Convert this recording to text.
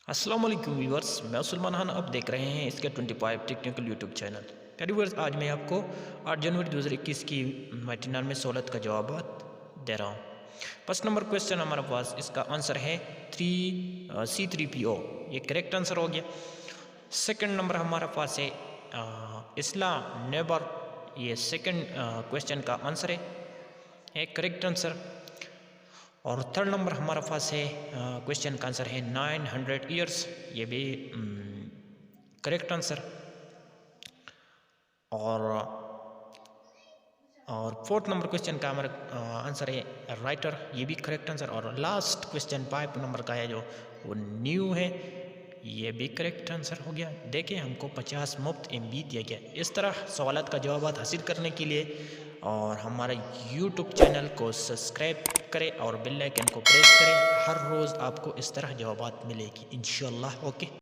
अस्सलाम वालेकुम व्यूअर्स, मैं सलमान खान। आप देख रहे हैं इसके 25 टेक्निकल यूट्यूब चैनल। प्यारे व्यूअर्स, आज मैं आपको 8 जनवरी 2021 की मैटिनार में सहूलत का जवाब दे रहा हूँ। फर्स्ट नंबर क्वेश्चन हमारे पास, इसका आंसर है C3PO, ये करेक्ट आंसर हो गया। सेकंड नंबर हमारे पास है इसला नेबर, ये सेकंड क्वेश्चन का आंसर है करेक्ट आंसर। और थर्ड नंबर हमारे पास है क्वेश्चन का आंसर है 900 ईयर्स, ये भी करेक्ट आंसर। और फोर्थ नंबर क्वेश्चन का हमारा आंसर है राइटर, ये भी करेक्ट आंसर। और लास्ट क्वेश्चन 5 नंबर का है जो वो न्यू है, ये भी करेक्ट आंसर हो गया। देखिए, हमको 50 मुफ्त MB दिया गया। इस तरह सवालात का जवाब हासिल करने के लिए और हमारे YouTube चैनल को सब्सक्राइब करें और बेल आइकन को प्रेस करें। हर रोज़ आपको इस तरह जवाबात मिलेगी इंशाल्लाह। ओके।